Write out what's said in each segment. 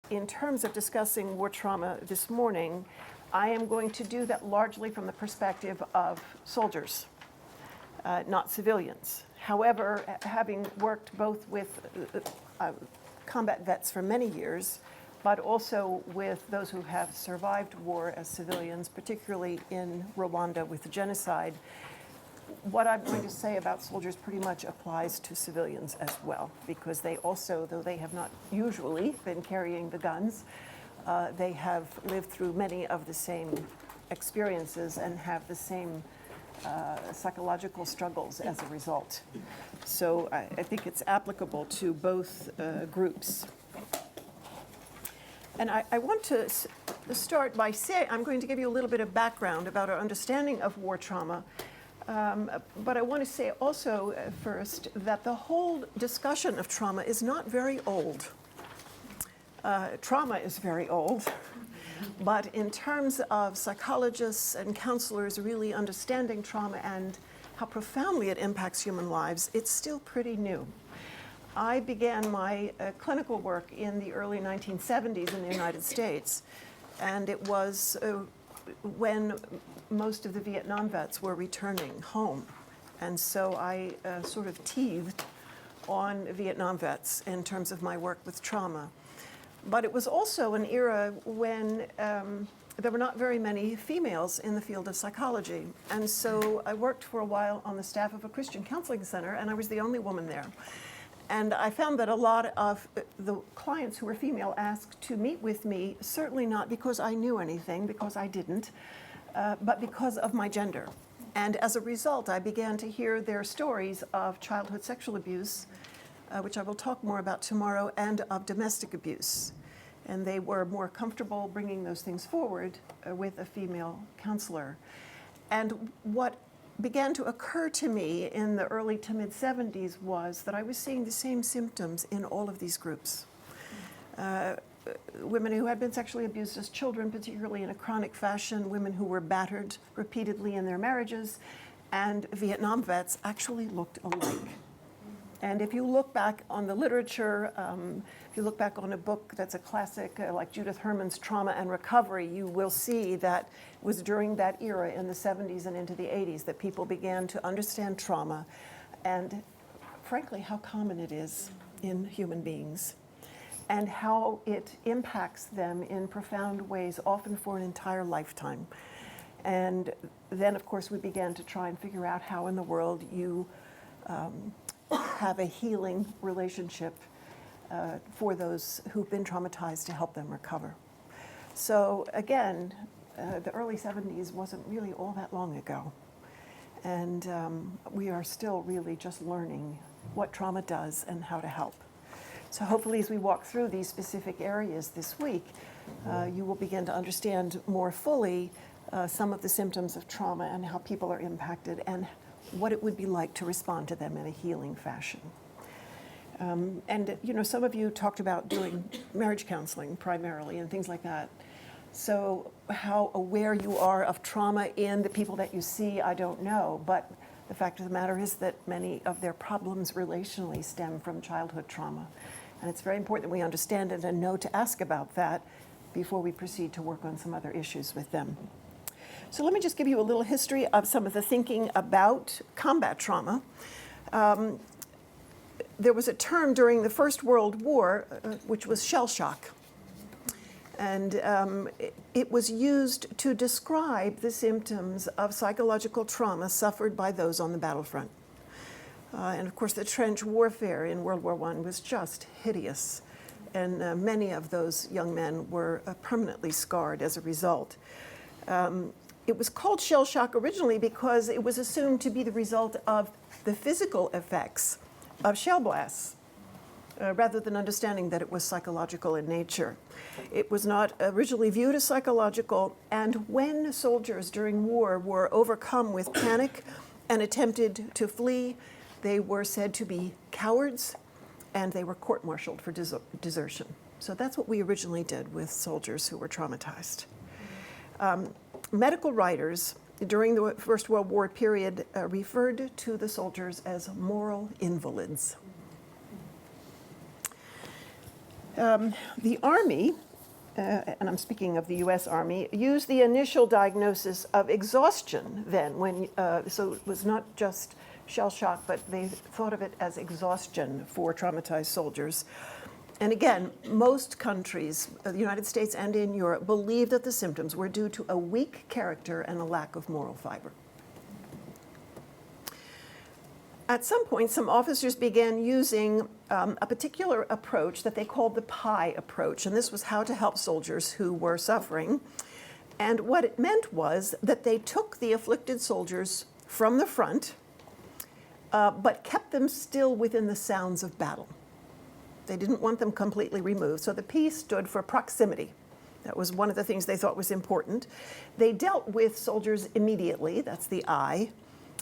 in terms of discussing war trauma this morning, I am going to do that largely from the perspective of soldiers, not civilians. However, having worked both with combat vets for many years, but also with those who have survived war as civilians, particularly in Rwanda with the genocide, what I'm going to say about soldiers pretty much applies to civilians as well, because they also, though they have not usually been carrying the guns, they have lived through many of the same experiences and have the same psychological struggles as a result. So I think it's applicable to both groups. And I want to start by saying, I'm going to give you a little bit of background about our understanding of war trauma. But I want to say also first that the whole discussion of trauma is not very old. Trauma is very old, but in terms of psychologists and counselors really understanding trauma and how profoundly it impacts human lives, it's still pretty new. I began my clinical work in the early 1970s in the United States, and it was when most of the Vietnam vets were returning home. And so I sort of teethed on Vietnam vets in terms of my work with trauma. But it was also an era when there were not very many females in the field of psychology. And so I worked for a while on the staff of a Christian counseling center, and I was the only woman there. And I found that a lot of the clients who were female asked to meet with me, certainly not because I knew anything, because I didn't, but because of my gender. And as a result, I began to hear their stories of childhood sexual abuse, which I will talk more about tomorrow, and of domestic abuse. And they were more comfortable bringing those things forward with a female counselor. And what began to occur to me in the early to mid 70s was that I was seeing the same symptoms in all of these groups. Women who had been sexually abused as children, particularly in a chronic fashion, women who were battered repeatedly in their marriages, and Vietnam vets actually looked alike. And if you look back on the literature, if you look back on a book that's a classic, like Judith Herman's Trauma and Recovery, you will see that it was during that era in the 70s and into the 80s that people began to understand trauma and, frankly, how common it is in human beings and how it impacts them in profound ways, often for an entire lifetime. And then, of course, we began to try and figure out how in the world you have a healing relationship for those who've been traumatized to help them recover. So again, the early 70s wasn't really all that long ago. And we are still really just learning what trauma does and how to help. So hopefully as we walk through these specific areas this week, you will begin to understand more fully some of the symptoms of trauma and how people are impacted and what it would be like to respond to them in a healing fashion. And you know, some of you talked about doing marriage counseling primarily and things like that. So how aware you are of trauma in the people that you see, I don't know. But the fact of the matter is that many of their problems relationally stem from childhood trauma. And it's very important that we understand it and know to ask about that before we proceed to work on some other issues with them. So let me just give you a little history of some of the thinking about combat trauma. There was a term during the First World War, which was shell shock. And it was used to describe the symptoms of psychological trauma suffered by those on the battlefront. And of course, the trench warfare in World War I was just hideous. And many of those young men were permanently scarred as a result. It was called shell shock originally because it was assumed to be the result of the physical effects of shell blasts, rather than understanding that it was psychological in nature. It was not originally viewed as psychological, and when soldiers during war were overcome with panic and attempted to flee, they were said to be cowards, and they were court-martialed for desertion. So that's what we originally did with soldiers who were traumatized. Medical writers during the First World War period referred to the soldiers as moral invalids. The Army, and I'm speaking of the US Army, used the initial diagnosis of exhaustion then, so it was not just shell shock, but they thought of it as exhaustion for traumatized soldiers. And again, most countries, the United States and in Europe, believed that the symptoms were due to a weak character and a lack of moral fiber. At some point, some officers began using a particular approach that they called the PI approach, and this was how to help soldiers who were suffering. And what it meant was that they took the afflicted soldiers from the front, but kept them still within the sounds of battle. They didn't want them completely removed, so the P stood for proximity. That was one of the things they thought was important. They dealt with soldiers immediately, that's the I,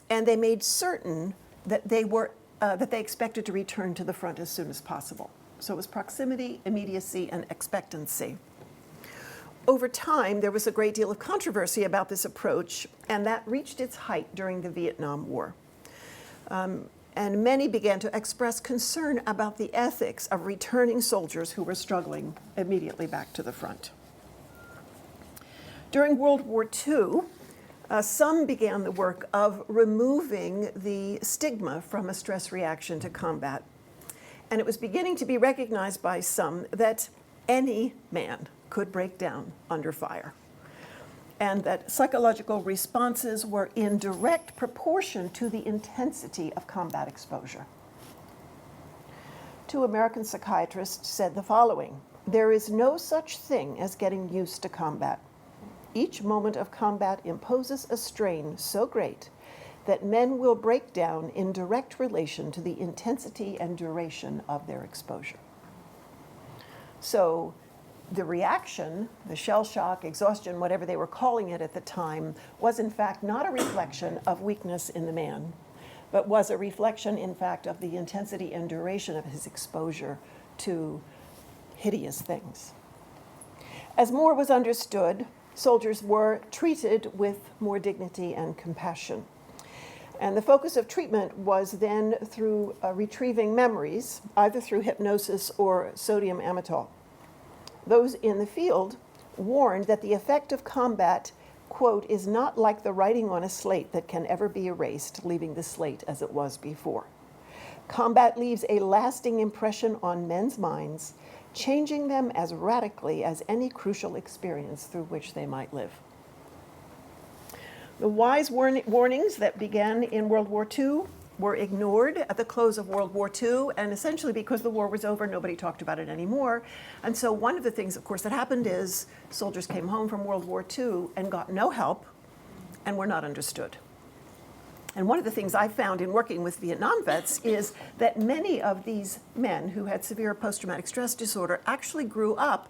and they made certain that they expected to return to the front as soon as possible. So it was proximity, immediacy, and expectancy. Over time, there was a great deal of controversy about this approach, and that reached its height during the Vietnam War. And many began to express concern about the ethics of returning soldiers who were struggling immediately back to the front. During World War II, some began the work of removing the stigma from a stress reaction to combat. And it was beginning to be recognized by some that any man could break down under fire, and that psychological responses were in direct proportion to the intensity of combat exposure. Two American psychiatrists said the following: "There is no such thing as getting used to combat. Each moment of combat imposes a strain so great that men will break down in direct relation to the intensity and duration of their exposure." So the reaction, the shell shock, exhaustion, whatever they were calling it at the time, was in fact not a reflection of weakness in the man, but was a reflection, in fact, of the intensity and duration of his exposure to hideous things. As more was understood, soldiers were treated with more dignity and compassion. And the focus of treatment was then through retrieving memories, either through hypnosis or sodium amytal. Those in the field warned that the effect of combat, quote, "is not like the writing on a slate that can ever be erased, leaving the slate as it was before. Combat leaves a lasting impression on men's minds, changing them as radically as any crucial experience through which they might live." The wise warnings that began in World War II were ignored at the close of World War II, and essentially because the war was over, nobody talked about it anymore. And so one of the things, of course, that happened is soldiers came home from World War II and got no help and were not understood. And one of the things I found in working with Vietnam vets is that many of these men who had severe post-traumatic stress disorder actually grew up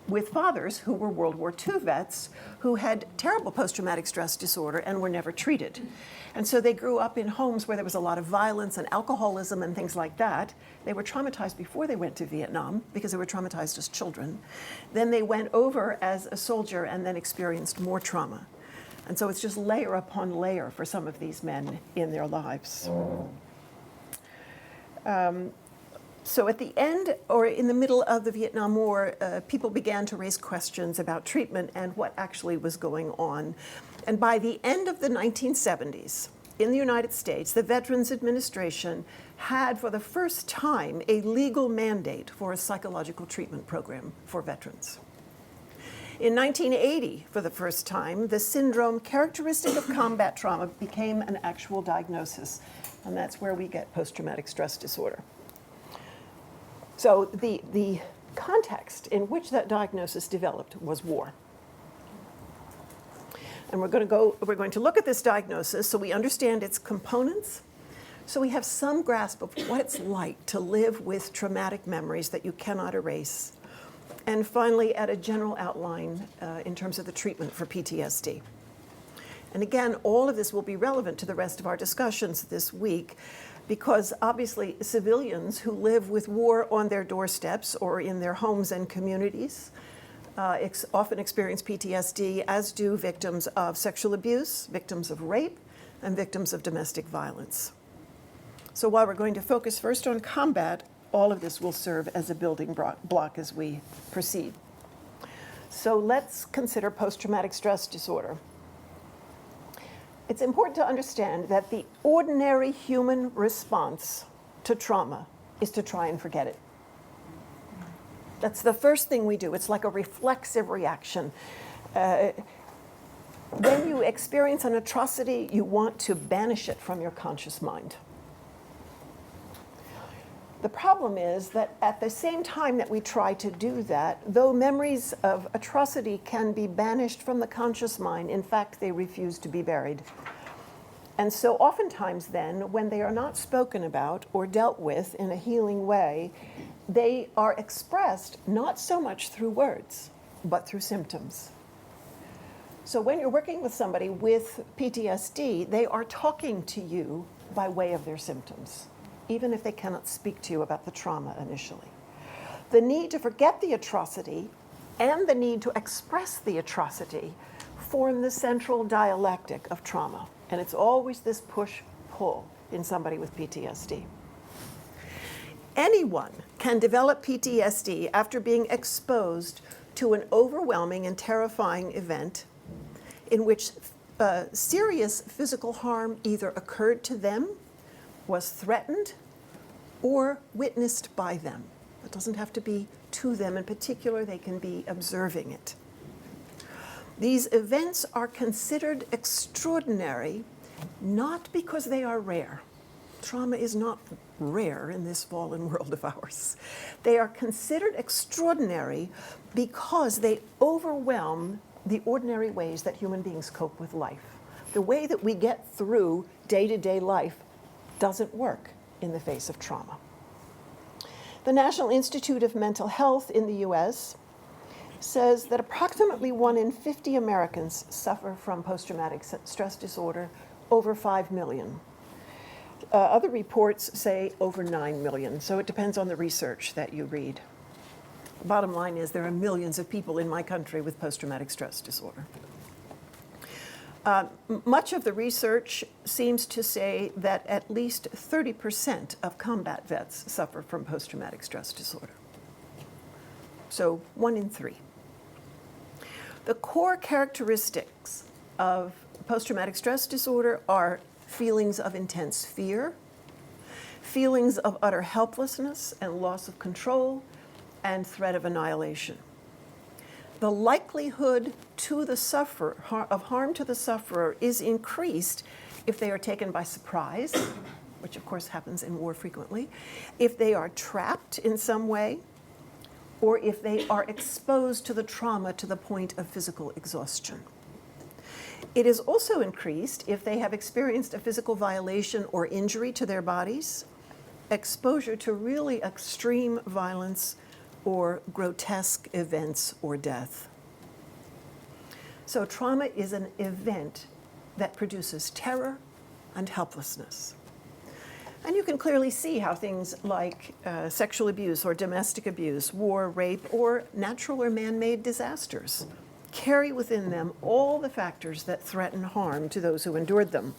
with fathers who were World War II vets who had terrible post-traumatic stress disorder and were never treated. And so they grew up in homes where there was a lot of violence and alcoholism and things like that. They were traumatized before they went to Vietnam because they were traumatized as children. Then they went over as a soldier and then experienced more trauma. And so it's just layer upon layer for some of these men in their lives. So at the end or in the middle of the Vietnam War, people began to raise questions about treatment and what actually was going on. And by the end of the 1970s, in the United States, the Veterans Administration had for the first time a legal mandate for a psychological treatment program for veterans. In 1980, for the first time, the syndrome characteristic of combat trauma became an actual diagnosis, and that's where we get post-traumatic stress disorder. So the context in which that diagnosis developed was war. And we're going to look at this diagnosis so we understand its components, so we have some grasp of what it's like to live with traumatic memories that you cannot erase. And finally, at a general outline in terms of the treatment for PTSD. And again, all of this will be relevant to the rest of our discussions this week, because obviously civilians who live with war on their doorsteps or in their homes and communities often experience PTSD, as do victims of sexual abuse, victims of rape, and victims of domestic violence. So while we're going to focus first on combat, all of this will serve as a building block as we proceed. So let's consider post-traumatic stress disorder. It's important to understand that the ordinary human response to trauma is to try and forget it. That's the first thing we do. It's like a reflexive reaction. When you experience an atrocity, you want to banish it from your conscious mind. The problem is that at the same time that we try to do that, though memories of atrocity can be banished from the conscious mind, in fact, they refuse to be buried. And so oftentimes then, when they are not spoken about or dealt with in a healing way, they are expressed not so much through words, but through symptoms. So when you're working with somebody with PTSD, they are talking to you by way of their symptoms, even if they cannot speak to you about the trauma initially. The need to forget the atrocity and the need to express the atrocity form the central dialectic of trauma. And it's always this push-pull in somebody with PTSD. Anyone can develop PTSD after being exposed to an overwhelming and terrifying event in which serious physical harm either occurred to them, was threatened, or witnessed by them. It doesn't have to be to them in particular, they can be observing it. These events are considered extraordinary, not because they are rare. Trauma is not rare in this fallen world of ours. They are considered extraordinary because they overwhelm the ordinary ways that human beings cope with life. The way that we get through day-to-day life doesn't work in the face of trauma. The National Institute of Mental Health in the US says that approximately 1 in 50 Americans suffer from post-traumatic stress disorder, over 5 million. Other reports say over 9 million, so it depends on the research that you read. Bottom line is there are millions of people in my country with post-traumatic stress disorder. Much of the research seems to say that at least 30% of combat vets suffer from post-traumatic stress disorder. So 1 in 3. The core characteristics of post-traumatic stress disorder are feelings of intense fear, feelings of utter helplessness and loss of control, and threat of annihilation. The likelihood to the sufferer, of harm to the sufferer is increased if they are taken by surprise, which of course happens in war frequently, if they are trapped in some way, or if they are exposed to the trauma to the point of physical exhaustion. It is also increased if they have experienced a physical violation or injury to their bodies, exposure to really extreme violence, or grotesque events or death. So trauma is an event that produces terror and helplessness. And you can clearly see how things like sexual abuse or domestic abuse, war, rape, or natural or man-made disasters carry within them all the factors that threaten harm to those who endured them.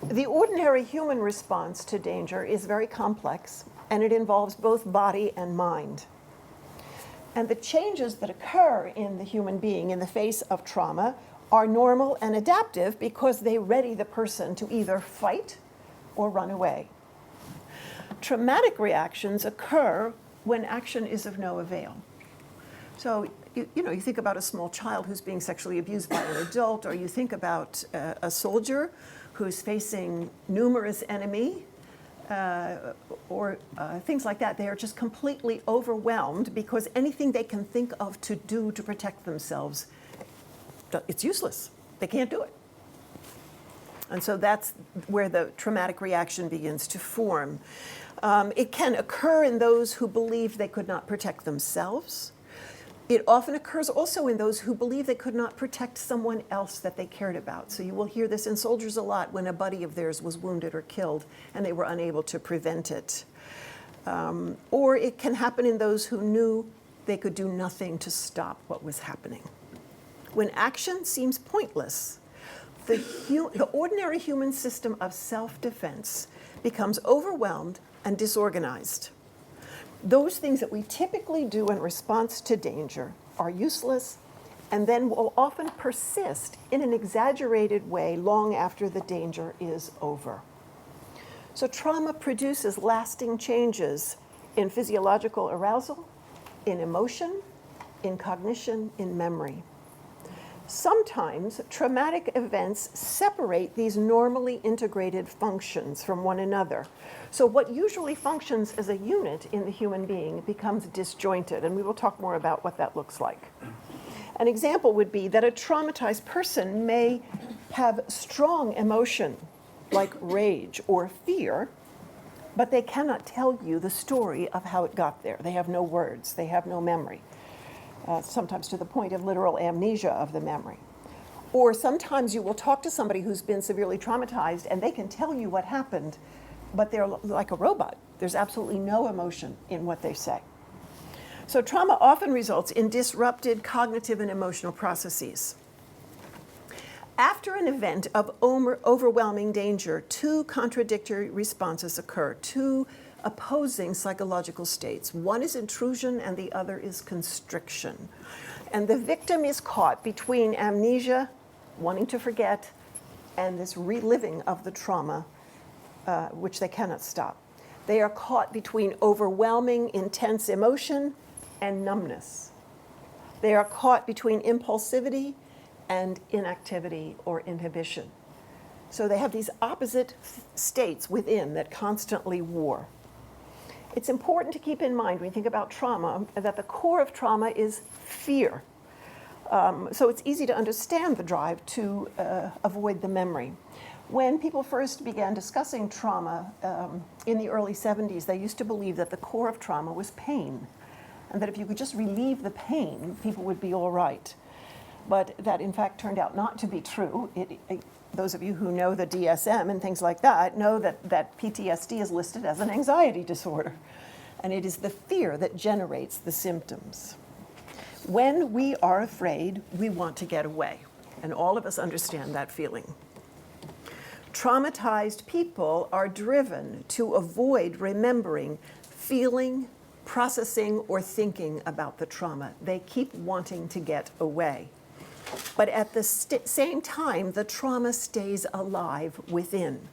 The ordinary human response to danger is very complex, and it involves both body and mind. And the changes that occur in the human being in the face of trauma are normal and adaptive because they ready the person to either fight or run away. Traumatic reactions occur when action is of no avail. So, you think about a small child who's being sexually abused by an adult, or you think about a soldier who's facing numerous enemy, or things like that. They are just completely overwhelmed because anything they can think of to do to protect themselves, it's useless. They can't do it. And so that's where the traumatic reaction begins to form. It can occur in those who believe they could not protect themselves. It often occurs also in those who believe they could not protect someone else that they cared about. So you will hear this in soldiers a lot when a buddy of theirs was wounded or killed and they were unable to prevent it. Or it can happen in those who knew they could do nothing to stop what was happening. When action seems pointless, the ordinary human system of self-defense becomes overwhelmed and disorganized. Those things that we typically do in response to danger are useless and then will often persist in an exaggerated way long after the danger is over. So trauma produces lasting changes in physiological arousal, in emotion, in cognition, in memory. Sometimes traumatic events separate these normally integrated functions from one another. So what usually functions as a unit in the human being becomes disjointed, and we will talk more about what that looks like. An example would be that a traumatized person may have strong emotion, like rage or fear, but they cannot tell you the story of how it got there. They have no words, they have no memory. Sometimes to the point of literal amnesia of the memory. Or sometimes you will talk to somebody who's been severely traumatized and they can tell you what happened, but they're like a robot. There's absolutely no emotion in what they say. So trauma often results in disrupted cognitive and emotional processes. After an event of overwhelming danger, two contradictory responses occur, two opposing psychological states. One is intrusion and the other is constriction. And the victim is caught between amnesia, wanting to forget, and this reliving of the trauma, which they cannot stop. They are caught between overwhelming, intense emotion and numbness. They are caught between impulsivity and inactivity or inhibition. So they have these opposite states within that constantly war. It's important to keep in mind when you think about trauma that the core of trauma is fear. So it's easy to understand the drive to avoid the memory. When people first began discussing trauma in the early 70s, they used to believe that the core of trauma was pain, and that if you could just relieve the pain, people would be all right. But that, in fact, turned out not to be true. Those of you who know the DSM and things like that know that PTSD is listed as an anxiety disorder. And it is the fear that generates the symptoms. When we are afraid, we want to get away. And all of us understand that feeling. Traumatized people are driven to avoid remembering, feeling, processing, or thinking about the trauma. They keep wanting to get away. But at the same time, the trauma stays alive within.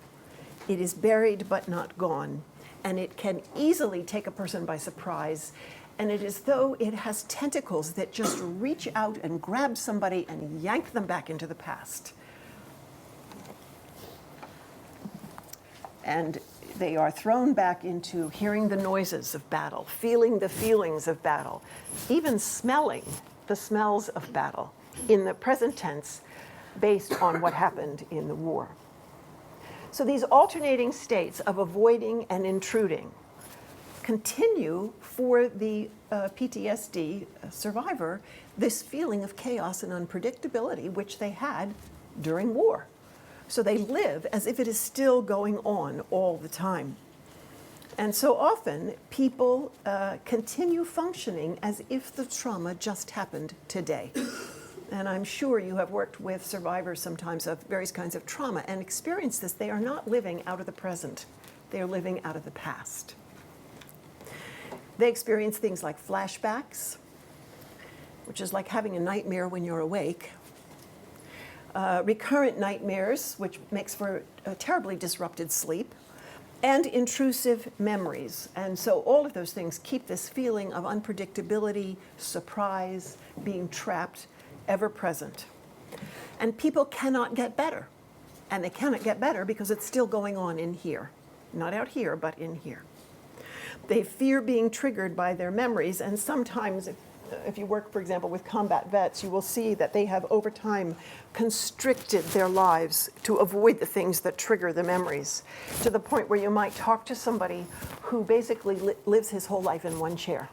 It is buried but not gone, and it can easily take a person by surprise, and it is as though it has tentacles that just reach out and grab somebody and yank them back into the past. And they are thrown back into hearing the noises of battle, feeling the feelings of battle, even smelling the smells of battle in the present tense based on what happened in the war. So these alternating states of avoiding and intruding continue for the PTSD survivor, this feeling of chaos and unpredictability which they had during war. So they live as if it is still going on all the time. And so often people continue functioning as if the trauma just happened today. And I'm sure you have worked with survivors sometimes of various kinds of trauma and experienced this. They are not living out of the present. They are living out of the past. They experience things like flashbacks, which is like having a nightmare when you're awake. Recurrent nightmares, which makes for a terribly disrupted sleep, and intrusive memories. And so all of those things keep this feeling of unpredictability, surprise, being trapped, ever present. And people cannot get better. And they cannot get better because it's still going on in here. Not out here, but in here. They fear being triggered by their memories, and sometimes if you work, for example, with combat vets, you will see that they have over time constricted their lives to avoid the things that trigger the memories, to the point where you might talk to somebody who basically lives his whole life in one chair.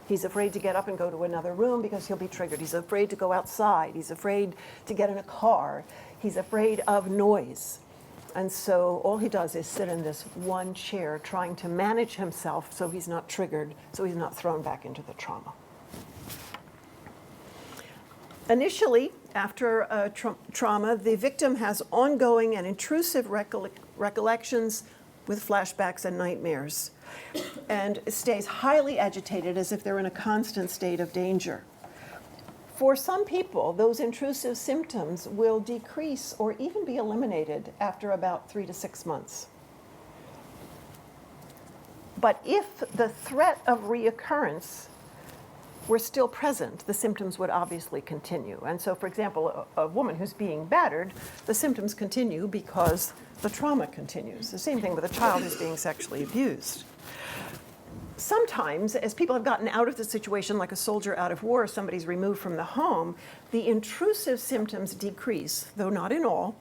He's afraid to get up and go to another room because he'll be triggered. He's afraid to go outside. He's afraid to get in a car. He's afraid of noise. And so all he does is sit in this one chair trying to manage himself so he's not triggered, so he's not thrown back into the trauma. Initially, after trauma, the victim has ongoing and intrusive recollections with flashbacks and nightmares, and stays highly agitated as if they're in a constant state of danger. For some people, those intrusive symptoms will decrease or even be eliminated after about 3 to 6 months. But if the threat of reoccurrence were still present, the symptoms would obviously continue. And so, for example, a woman who's being battered, the symptoms continue because the trauma continues. The same thing with a child who's being sexually abused. Sometimes, as people have gotten out of the situation, like a soldier out of war, somebody's removed from the home, the intrusive symptoms decrease, though not in all.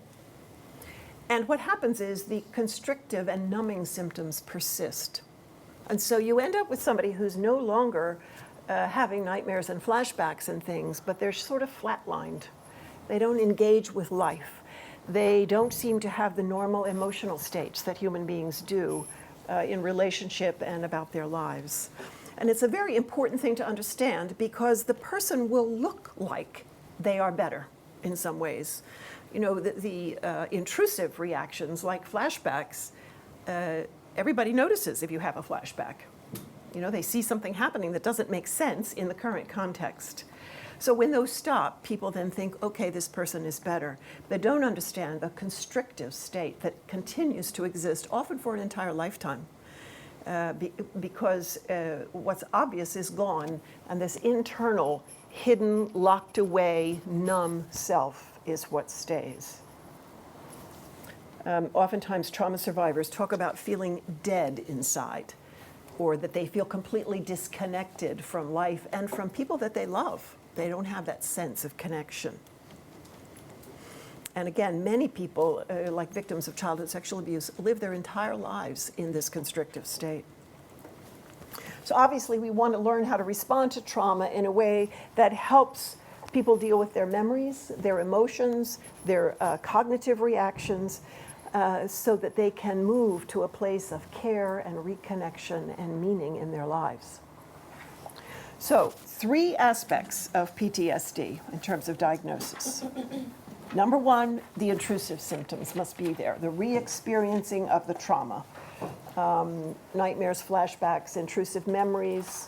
And what happens is the constrictive and numbing symptoms persist. And so you end up with somebody who's no longer having nightmares and flashbacks and things, but they're sort of flatlined. They don't engage with life. They don't seem to have the normal emotional states that human beings do in relationship and about their lives. And it's a very important thing to understand because the person will look like they are better in some ways. You know, the intrusive reactions like flashbacks, everybody notices if you have a flashback. You know, they see something happening that doesn't make sense in the current context. So when those stop, people then think, okay, this person is better. They don't understand the constrictive state that continues to exist, often for an entire lifetime, because what's obvious is gone, and this internal, hidden, locked away, numb self is what stays. Oftentimes, trauma survivors talk about feeling dead inside, or that they feel completely disconnected from life and from people that they love. They don't have that sense of connection. And again, many people, like victims of childhood sexual abuse, live their entire lives in this constrictive state. So obviously, we want to learn how to respond to trauma in a way that helps people deal with their memories, their emotions, their cognitive reactions, so that they can move to a place of care and reconnection and meaning in their lives. So, 3 aspects of PTSD in terms of diagnosis. Number 1, the intrusive symptoms must be there, the re-experiencing of the trauma. Nightmares, flashbacks, intrusive memories,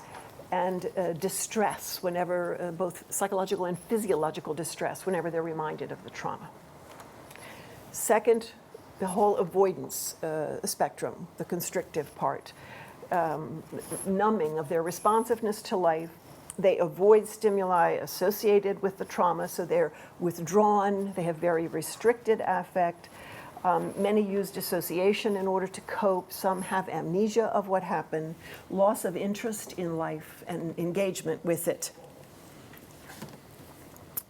and distress, whenever, both psychological and physiological distress, whenever they're reminded of the trauma. Second, the whole avoidance spectrum, the constrictive part. Numbing of their responsiveness to life. They avoid stimuli associated with the trauma, so they're withdrawn. They have very restricted affect. Many use dissociation in order to cope. Some have amnesia of what happened, loss of interest in life and engagement with it.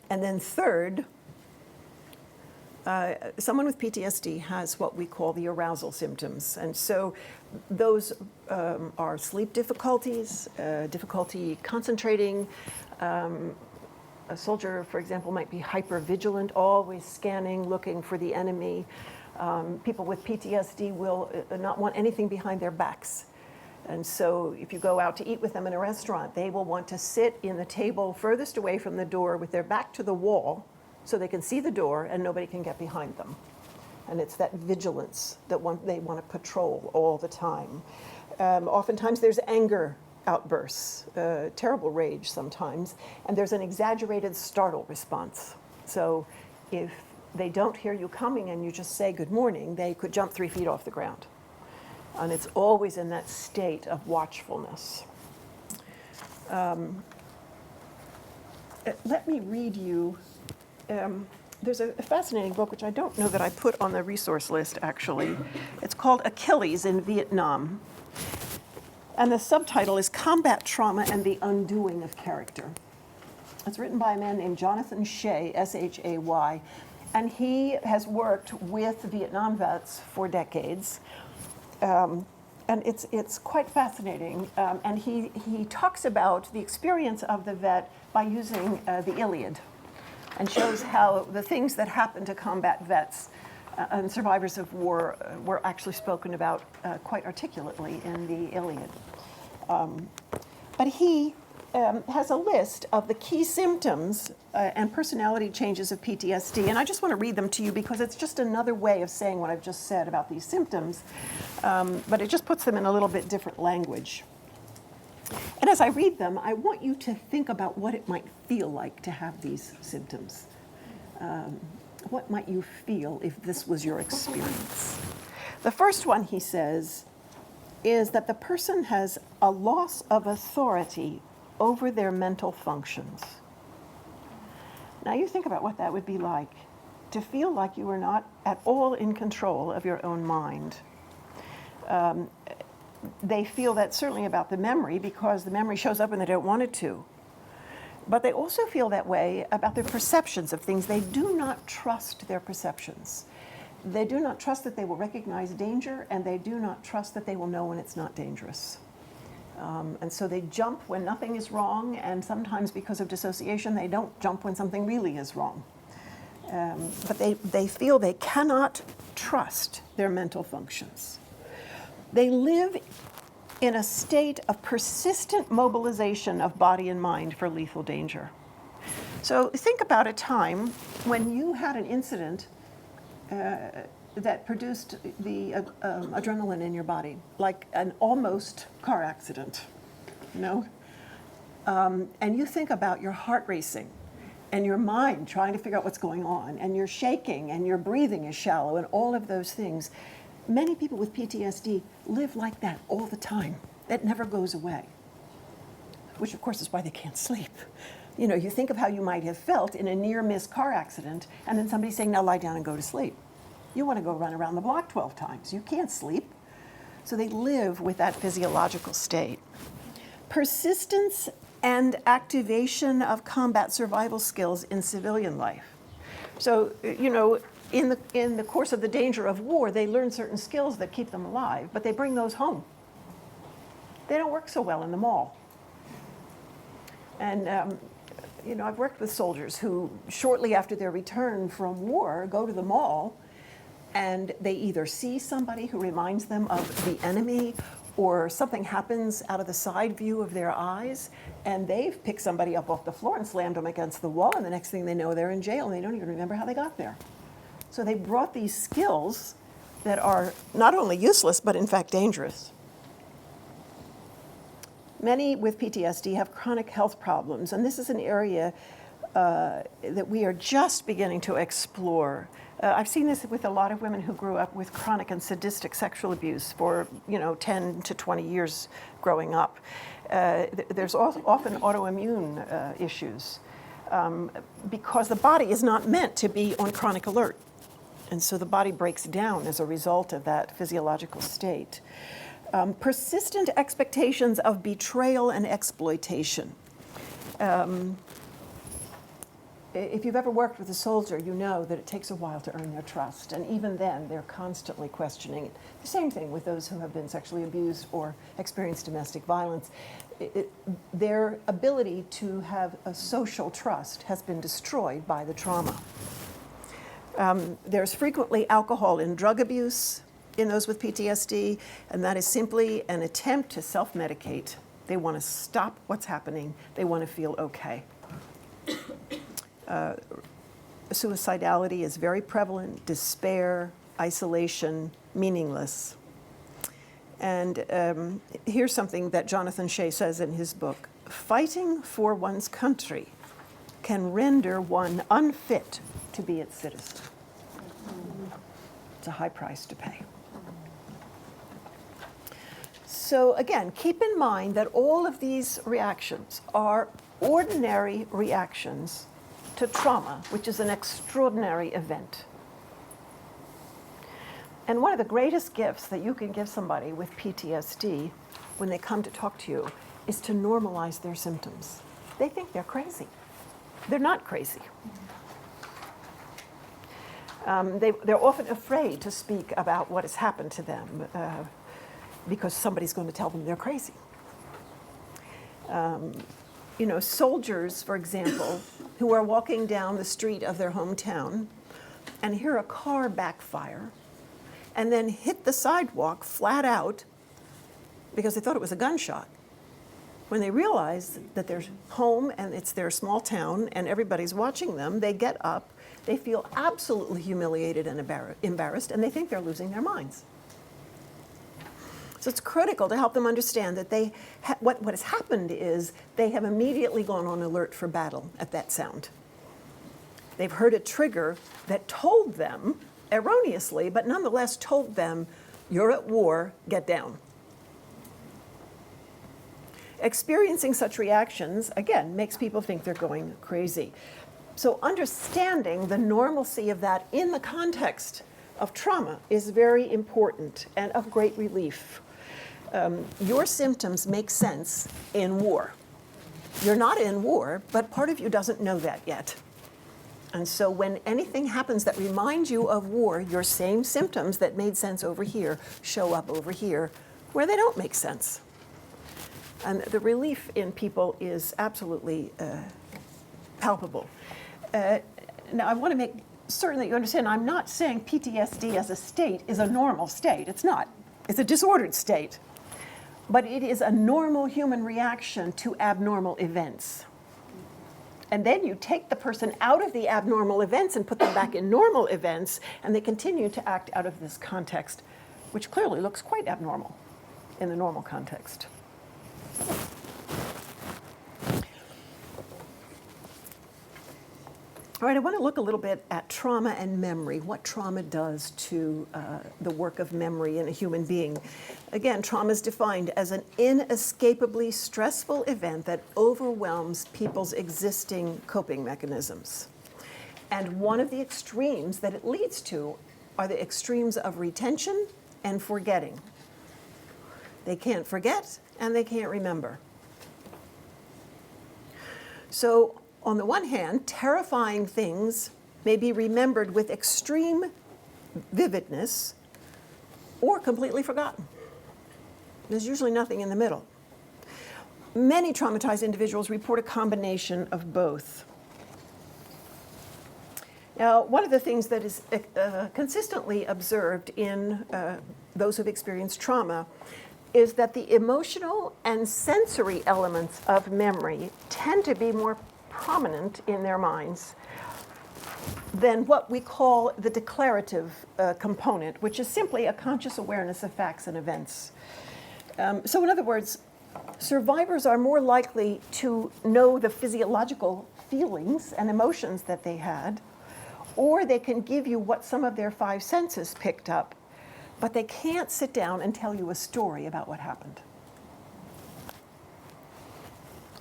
And then third, someone with PTSD has what we call the arousal symptoms. And so those are sleep difficulties, difficulty concentrating. A soldier, for example, might be hypervigilant, always scanning, looking for the enemy. People with PTSD will not want anything behind their backs. And so if you go out to eat with them in a restaurant, they will want to sit in the table furthest away from the door with their back to the wall, so they can see the door and nobody can get behind them. And it's that vigilance that they want to patrol all the time. Oftentimes there's anger outbursts, terrible rage sometimes, and there's an exaggerated startle response. So if they don't hear you coming and you just say good morning, they could jump 3 feet off the ground. And it's always in that state of watchfulness. Let me read you. There's a fascinating book, which I don't know that I put on the resource list, actually. It's called Achilles in Vietnam. And the subtitle is Combat Trauma and the Undoing of Character. It's written by a man named Jonathan Shay, S-H-A-Y. And he has worked with Vietnam vets for decades. And it's quite fascinating. And he talks about the experience of the vet by using the Iliad, and shows how the things that happen to combat vets and survivors of war were actually spoken about quite articulately in the Iliad. But he has a list of the key symptoms and personality changes of PTSD. And I just want to read them to you because it's just another way of saying what I've just said about these symptoms. But it just puts them in a little bit different language. And as I read them, I want you to think about what it might feel like to have these symptoms. What might you feel if this was your experience? The first one, he says, is that the person has a loss of authority over their mental functions. Now you think about what that would be like, to feel like you are not at all in control of your own mind. They feel that certainly about the memory because the memory shows up when they don't want it to. But they also feel that way about their perceptions of things. They do not trust their perceptions. They do not trust that they will recognize danger, and they do not trust that they will know when it's not dangerous. And so they jump when nothing is wrong, and sometimes because of dissociation, they don't jump when something really is wrong. But they feel they cannot trust their mental functions. They live in a state of persistent mobilization of body and mind for lethal danger. So think about a time when you had an incident that produced the adrenaline in your body, like an almost car accident, you know? And you think about your heart racing and your mind trying to figure out what's going on, and you're shaking and your breathing is shallow and all of those things. Many people with PTSD live like that all the time. That never goes away, which of course is why they can't sleep. You know, you think of how you might have felt in a near-miss car accident, and then somebody saying, now lie down and go to sleep. You want to go run around the block 12 times. You can't sleep. So they live with that physiological state. Persistence and activation of combat survival skills in civilian life. So, you know, in the course of the danger of war, they learn certain skills that keep them alive, but they bring those home. They don't work so well in the mall. And you know, I've worked with soldiers who, shortly after their return from war, go to the mall and they either see somebody who reminds them of the enemy, or something happens out of the side view of their eyes, and they've picked somebody up off the floor and slammed them against the wall, and the next thing they know, they're in jail and they don't even remember how they got there. So they brought these skills that are not only useless, but in fact dangerous. Many with PTSD have chronic health problems, and this is an area that we are just beginning to explore. I've seen this with a lot of women who grew up with chronic and sadistic sexual abuse for, 10 to 20 years growing up. There's often autoimmune issues because the body is not meant to be on chronic alert. And so the body breaks down as a result of that physiological state. Persistent expectations of betrayal and exploitation. If you've ever worked with a soldier, you know that it takes a while to earn their trust. And even then, they're constantly questioning it. The same thing with those who have been sexually abused or experienced domestic violence. Their ability to have a social trust has been destroyed by the trauma. There's frequently alcohol and drug abuse in those with PTSD, and that is simply an attempt to self-medicate. They want to stop what's happening. They want to feel okay. Suicidality is very prevalent, despair, isolation, meaningless. And here's something that Jonathan Shea says in his book: fighting for one's country can render one unfit to be its citizen. It's a high price to pay. So again, keep in mind that all of these reactions are ordinary reactions to trauma, which is an extraordinary event. And one of the greatest gifts that you can give somebody with PTSD when they come to talk to you is to normalize their symptoms. They think they're crazy. They're not crazy. They're often afraid to speak about what has happened to them because somebody's going to tell them they're crazy. Soldiers, for example, who are walking down the street of their hometown and hear a car backfire and then hit the sidewalk flat out because they thought it was a gunshot. When they realize that they're home and it's their small town and everybody's watching them, they get up, they feel absolutely humiliated and embarrassed, and they think they're losing their minds. So it's critical to help them understand that what has happened is they have immediately gone on alert for battle at that sound. They've heard a trigger that told them, erroneously, but nonetheless told them, you're at war, get down. Experiencing such reactions, again, makes people think they're going crazy. So understanding the normalcy of that in the context of trauma is very important and of great relief. Your symptoms make sense in war. You're not in war, but part of you doesn't know that yet. And so when anything happens that reminds you of war, your same symptoms that made sense over here show up over here where they don't make sense. And the relief in people is absolutely palpable. Now, I want to make certain that you understand, I'm not saying PTSD as a state is a normal state. It's not. It's a disordered state. But it is a normal human reaction to abnormal events. And then you take the person out of the abnormal events and put them back in normal events, and they continue to act out of this context, which clearly looks quite abnormal in the normal context. All right, I want to look a little bit at trauma and memory, what trauma does to the work of memory in a human being. Again, trauma is defined as an inescapably stressful event that overwhelms people's existing coping mechanisms. And one of the extremes that it leads to are the extremes of retention and forgetting. They can't forget and they can't remember. So, on the one hand, terrifying things may be remembered with extreme vividness or completely forgotten. There's usually nothing in the middle. Many traumatized individuals report a combination of both. Now, one of the things that is consistently observed in those who've experienced trauma is that the emotional and sensory elements of memory tend to be more prominent in their minds than what we call the declarative component, which is simply a conscious awareness of facts and events. So in other words, survivors are more likely to know the physiological feelings and emotions that they had, or they can give you what some of their five senses picked up, but they can't sit down and tell you a story about what happened.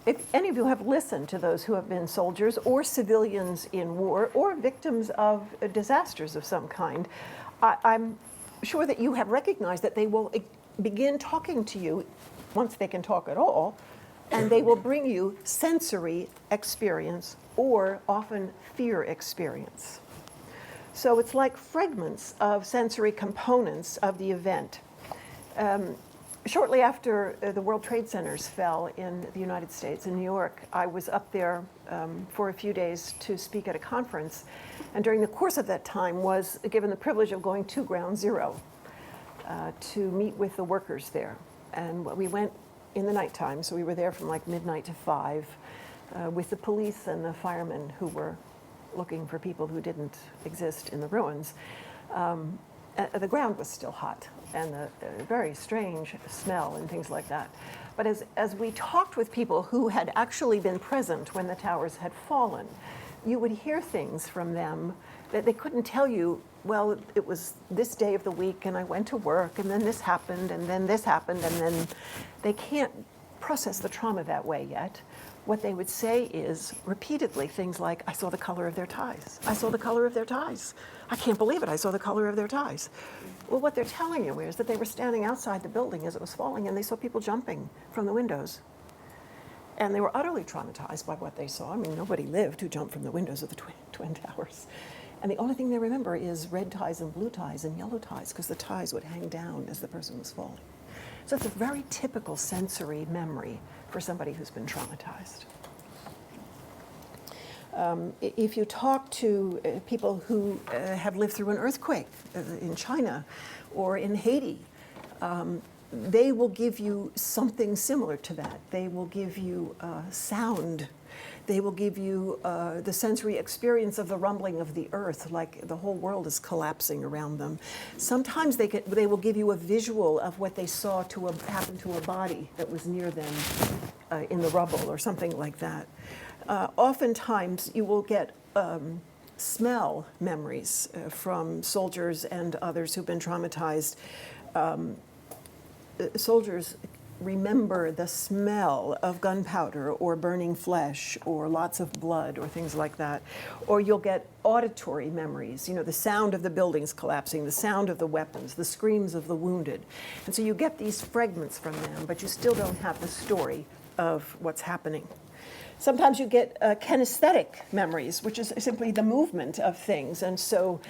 If any of you have listened to those who have been soldiers or civilians in war or victims of disasters of some kind, I'm sure that you have recognized that they will begin talking to you, once they can talk at all, and they will bring you sensory experience or often fear experience. So it's like fragments of sensory components of the event. Shortly after the World Trade Centers fell in the United States, in New York, I was up there for a few days to speak at a conference. And during the course of that time was given the privilege of going to Ground Zero to meet with the workers there. And we went in the nighttime, so we were there from like midnight to 5 with the police and the firemen who were looking for people who didn't exist in the ruins. The ground was still hot, and the very strange smell and things like that. But as we talked with people who had actually been present when the towers had fallen, you would hear things from them that they couldn't tell you, well, it was this day of the week, and I went to work, and then this happened, and then this happened, and then they can't process the trauma that way yet. What they would say is repeatedly things like, I saw the color of their ties. I saw the color of their ties. I can't believe it, I saw the color of their ties. Well, what they're telling you is that they were standing outside the building as it was falling and they saw people jumping from the windows. And they were utterly traumatized by what they saw. I mean, nobody lived who jumped from the windows of the Twin Towers. And the only thing they remember is red ties and blue ties and yellow ties, because the ties would hang down as the person was falling. So it's a very typical sensory memory for somebody who's been traumatized. If you talk to people who have lived through an earthquake in China or in Haiti, they will give you something similar to that. They will give you sound. They will give you the sensory experience of the rumbling of the earth, like the whole world is collapsing around them. Sometimes they will give you a visual of what they saw happen to a body that was near them in the rubble or something like that. Oftentimes you will get smell memories from soldiers and others who've been traumatized. Soldiers remember the smell of gunpowder or burning flesh or lots of blood or things like that. Or you'll get auditory memories, you know, the sound of the buildings collapsing, the sound of the weapons, the screams of the wounded. And so you get these fragments from them, but you still don't have the story of what's happening. Sometimes you get kinesthetic memories, which is simply the movement of things. And so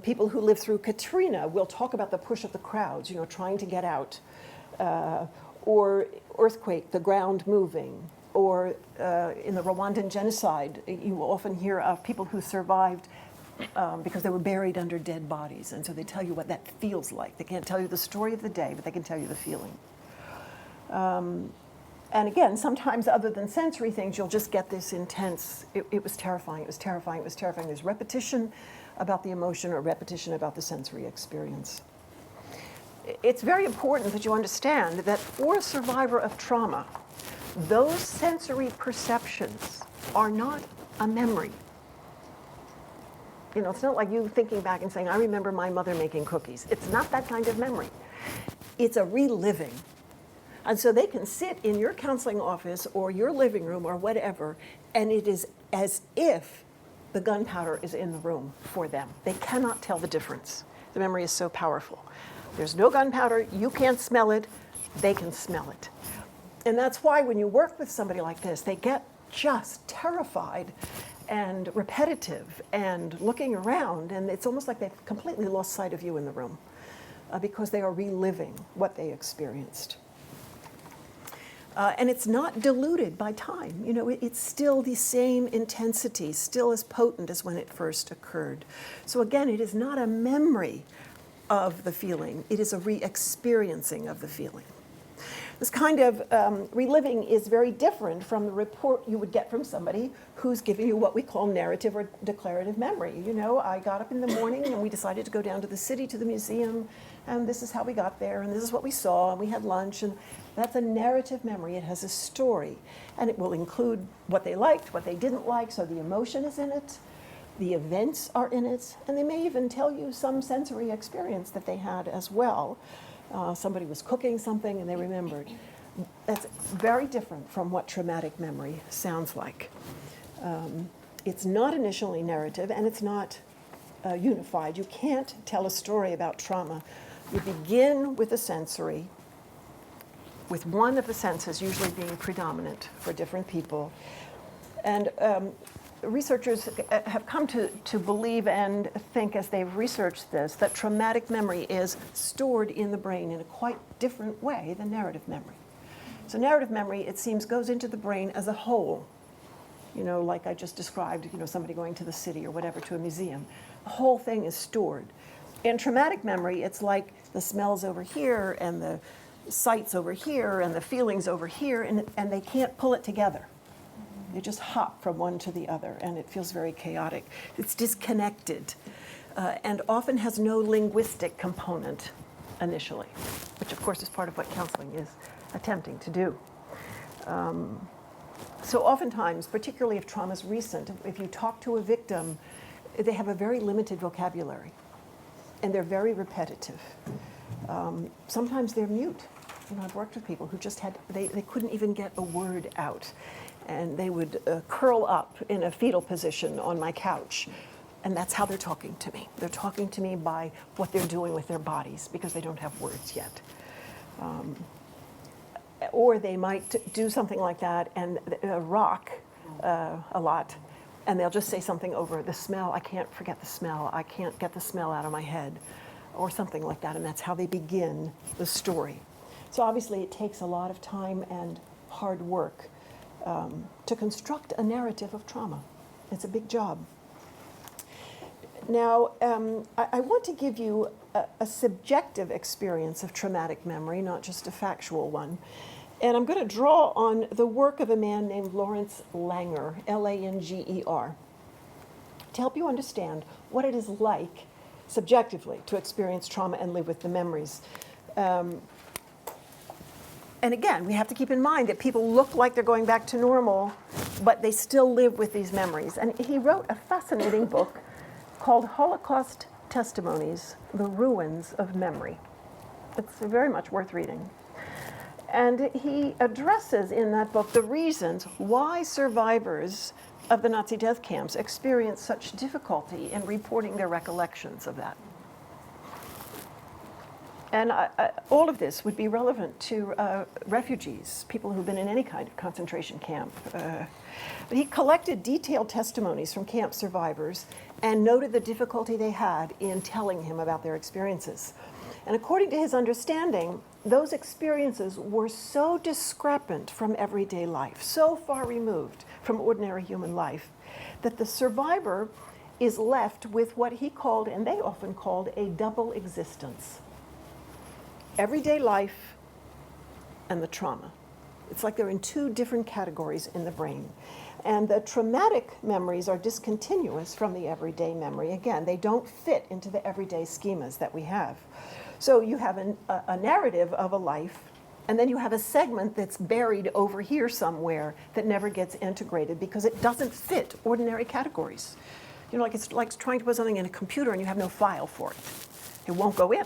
people who lived through Katrina will talk about the push of the crowds, you know, trying to get out. Or earthquake, the ground moving. Or in the Rwandan genocide, you will often hear of people who survived because they were buried under dead bodies. And so they tell you what that feels like. They can't tell you the story of the day, but they can tell you the feeling. And again, sometimes other than sensory things, you'll just get this intense, it was terrifying, it was terrifying, it was terrifying. There's repetition about the emotion or repetition about the sensory experience. It's very important that you understand that for a survivor of trauma, those sensory perceptions are not a memory. You know, it's not like you thinking back and saying, I remember my mother making cookies. It's not that kind of memory. It's a reliving. And so they can sit in your counseling office or your living room or whatever, and it is as if the gunpowder is in the room for them. They cannot tell the difference. The memory is so powerful. There's no gunpowder, you can't smell it, they can smell it. And that's why when you work with somebody like this, they get just terrified and repetitive and looking around, and it's almost like they've completely lost sight of you in the room because they are reliving what they experienced. And it's not diluted by time. You know, it's still the same intensity, still as potent as when it first occurred. So again, it is not a memory of the feeling. It is a re-experiencing of the feeling. This kind of reliving is very different from the report you would get from somebody who's giving you what we call narrative or declarative memory. You know, I got up in the morning and we decided to go down to the city, to the museum, and this is how we got there, and this is what we saw, and we had lunch, and that's a narrative memory. It has a story, and it will include what they liked, what they didn't like, so the emotion is in it, the events are in it, and they may even tell you some sensory experience that they had as well. Somebody was cooking something and they remembered. That's very different from what traumatic memory sounds like. It's not initially narrative, and it's not unified. You can't tell a story about trauma. You begin with the sensory, with one of the senses usually being predominant for different people. And researchers have come to believe and think, as they've researched this, that traumatic memory is stored in the brain in a quite different way than narrative memory. So narrative memory, it seems, goes into the brain as a whole. You know, like I just described, you know, somebody going to the city or whatever, to a museum. The whole thing is stored. In traumatic memory, it's like the smells over here and the sights over here and the feelings over here, and they can't pull it together. They just hop from one to the other, and it feels very chaotic. It's disconnected, and often has no linguistic component initially, which of course is part of what counseling is attempting to do. So oftentimes, particularly if trauma is recent, if you talk to a victim, they have a very limited vocabulary, and they're very repetitive. Sometimes they're mute. You know, I've worked with people who just they couldn't even get a word out. And they would curl up in a fetal position on my couch. And that's how they're talking to me. They're talking to me by what they're doing with their bodies because they don't have words yet. Or they might do something like that and rock a lot. And they'll just say something over the smell. I can't forget the smell. I can't get the smell out of my head. Or something like that. And that's how they begin the story. So obviously it takes a lot of time and hard work to construct a narrative of trauma. It's a big job. Now, I want to give you a subjective experience of traumatic memory, not just a factual one. And I'm going to draw on the work of a man named Lawrence Langer, Langer, to help you understand what it is like subjectively to experience trauma and live with the memories. And again, we have to keep in mind that people look like they're going back to normal, but they still live with these memories. And he wrote a fascinating book called Holocaust Testimonies, The Ruins of Memory. It's very much worth reading. And he addresses in that book the reasons why survivors of the Nazi death camps experience such difficulty in reporting their recollections of that. And all of this would be relevant to refugees, people who've been in any kind of concentration camp. But he collected detailed testimonies from camp survivors and noted the difficulty they had in telling him about their experiences. And according to his understanding, those experiences were so discrepant from everyday life, so far removed from ordinary human life, that the survivor is left with what he called, and they often called, a double existence. Everyday life and the trauma. It's like they're in two different categories in the brain. And the traumatic memories are discontinuous from the everyday memory. Again, they don't fit into the everyday schemas that we have. So you have a narrative of a life, and then you have a segment that's buried over here somewhere that never gets integrated because it doesn't fit ordinary categories. You know, like it's like trying to put something in a computer and you have no file for it. It won't go in.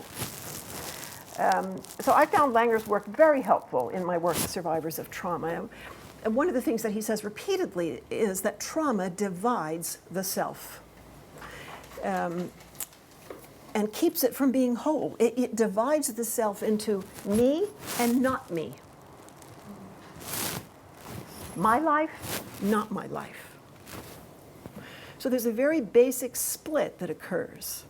So I found Langer's work very helpful in my work with survivors of trauma. And one of the things that he says repeatedly is that trauma divides the self and keeps it from being whole. It divides the self into me and not me. My life, not my life. So there's a very basic split that occurs.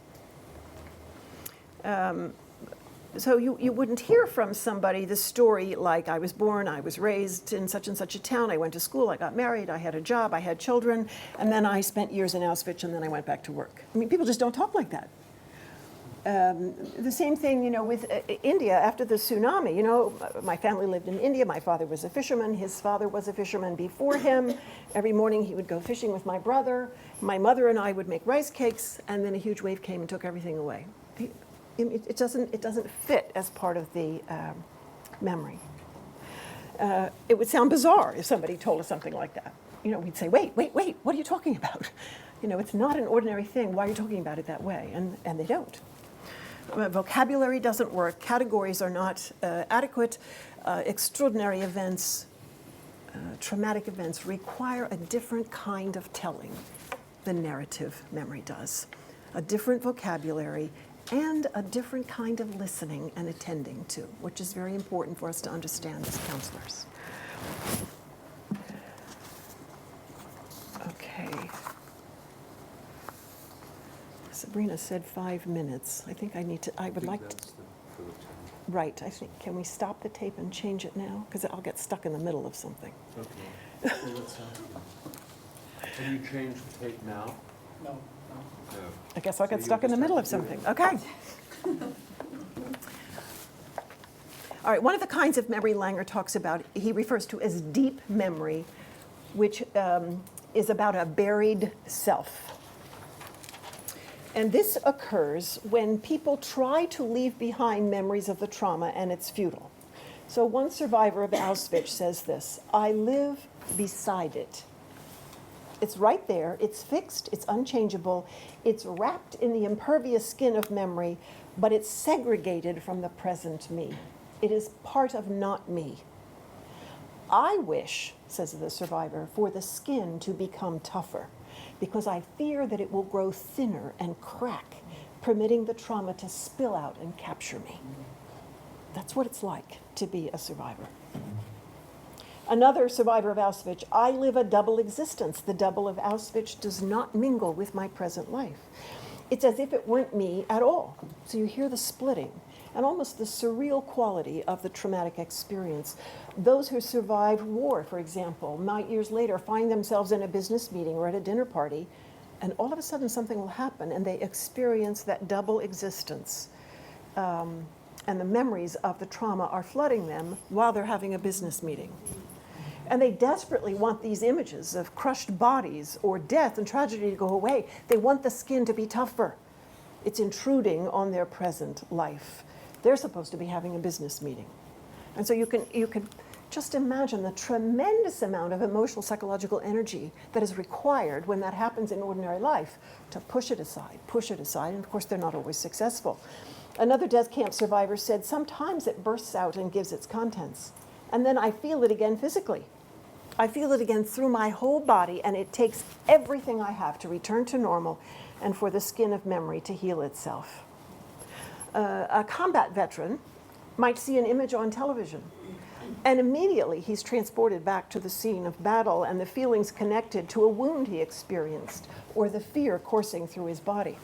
So you wouldn't hear from somebody the story like, I was born, I was raised in such and such a town, I went to school, I got married, I had a job, I had children, and then I spent years in Auschwitz and then I went back to work. I mean, people just don't talk like that. The same thing, you know, with India after the tsunami. You know, my family lived in India. My father was a fisherman. His father was a fisherman before him. Every morning he would go fishing with my brother. My mother and I would make rice cakes, and then a huge wave came and took everything away. It doesn't fit as part of the memory. It would sound bizarre if somebody told us something like that. You know, we'd say, wait, what are you talking about? You know, it's not an ordinary thing. Why are you talking about it that way? And they don't. Vocabulary doesn't work. Categories are not adequate. Extraordinary events, traumatic events require a different kind of telling than narrative memory does. A different vocabulary and a different kind of listening and attending to, which is very important for us to understand as counselors. Okay. Sabrina said 5 minutes. I think I would like to. Right, I think, can we stop the tape and change it now? Because I'll get stuck in the middle of something. Okay. Well, let's can you change the tape now? No. I guess I'll get stuck in the middle of something. Okay. All right, one of the kinds of memory Langer talks about, he refers to as deep memory, which is about a buried self. And this occurs when people try to leave behind memories of the trauma and it's futile. So one survivor of Auschwitz says this, I live beside it. It's right there, it's fixed, it's unchangeable, it's wrapped in the impervious skin of memory, but it's segregated from the present me. It is part of not me. I wish, says the survivor, for the skin to become tougher, because I fear that it will grow thinner and crack, permitting the trauma to spill out and capture me. That's what it's like to be a survivor. Another survivor of Auschwitz, I live a double existence. The double of Auschwitz does not mingle with my present life. It's as if it weren't me at all. So you hear the splitting and almost the surreal quality of the traumatic experience. Those who survived war, for example, might years later find themselves in a business meeting or at a dinner party, and all of a sudden something will happen and they experience that double existence. and the memories of the trauma are flooding them while they're having a business meeting. And they desperately want these images of crushed bodies or death and tragedy to go away. They want the skin to be tougher. It's intruding on their present life. They're supposed to be having a business meeting. And so you can just imagine the tremendous amount of emotional, psychological energy that is required when that happens in ordinary life to push it aside, and of course they're not always successful. Another death camp survivor said, sometimes it bursts out and gives its contents, and then I feel it again physically. I feel it again through my whole body, and it takes everything I have to return to normal and for the skin of memory to heal itself. A combat veteran might see an image on television, and immediately he's transported back to the scene of battle and the feelings connected to a wound he experienced or the fear coursing through his body.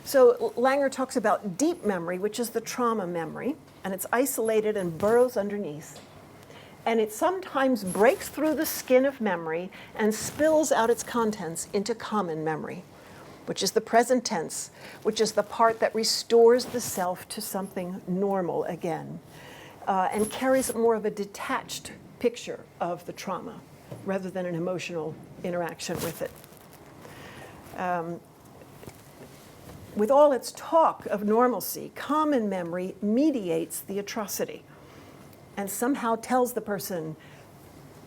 So Langer talks about deep memory, which is the trauma memory, and it's isolated and burrows underneath. And it sometimes breaks through the skin of memory and spills out its contents into common memory, which is the present tense, which is the part that restores the self to something normal again, and carries more of a detached picture of the trauma rather than an emotional interaction with it. With all its talk of normalcy, common memory mediates the atrocity and somehow tells the person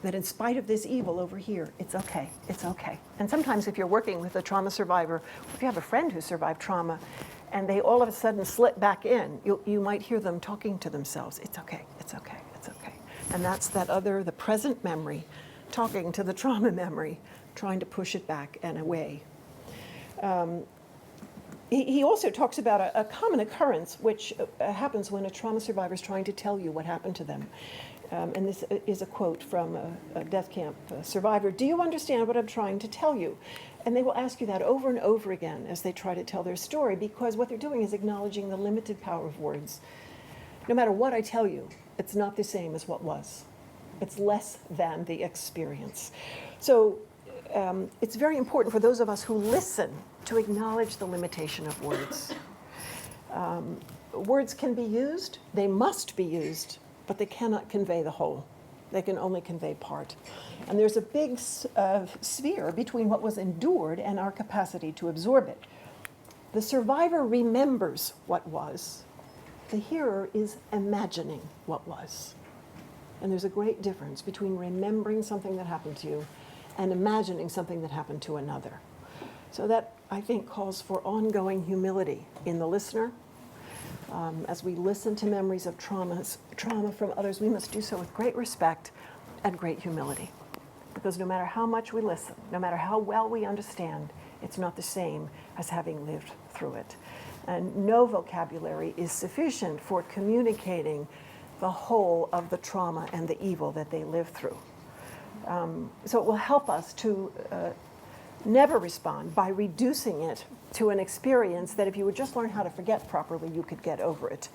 that in spite of this evil over here, it's okay, it's okay. And sometimes if you're working with a trauma survivor, if you have a friend who survived trauma, and they all of a sudden slip back in, you might hear them talking to themselves, it's okay, it's okay, it's okay. And that's the present memory, talking to the trauma memory, trying to push it back and away. He also talks about a common occurrence which happens when a trauma survivor is trying to tell you what happened to them. And this is a quote from a death camp survivor. Do you understand what I'm trying to tell you? And they will ask you that over and over again as they try to tell their story, because what they're doing is acknowledging the limited power of words. No matter what I tell you, it's not the same as what was. It's less than the experience. So it's very important for those of us who listen to acknowledge the limitation of words. Words can be used, they must be used, but they cannot convey the whole. They can only convey part. And there's a big sphere between what was endured and our capacity to absorb it. The survivor remembers what was. The hearer is imagining what was. And there's a great difference between remembering something that happened to you and imagining something that happened to another. So that, I think, calls for ongoing humility in the listener. As we listen to memories of trauma from others, we must do so with great respect and great humility. Because no matter how much we listen, no matter how well we understand, it's not the same as having lived through it. And no vocabulary is sufficient for communicating the whole of the trauma and the evil that they lived through. So it will help us to never respond by reducing it to an experience that if you would just learn how to forget properly, you could get over it.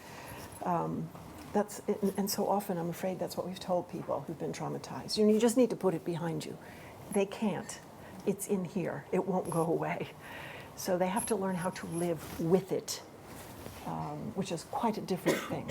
And so often, I'm afraid that's what we've told people who've been traumatized. You just need to put it behind you. They can't. It's in here. It won't go away. So they have to learn how to live with it, which is quite a different thing.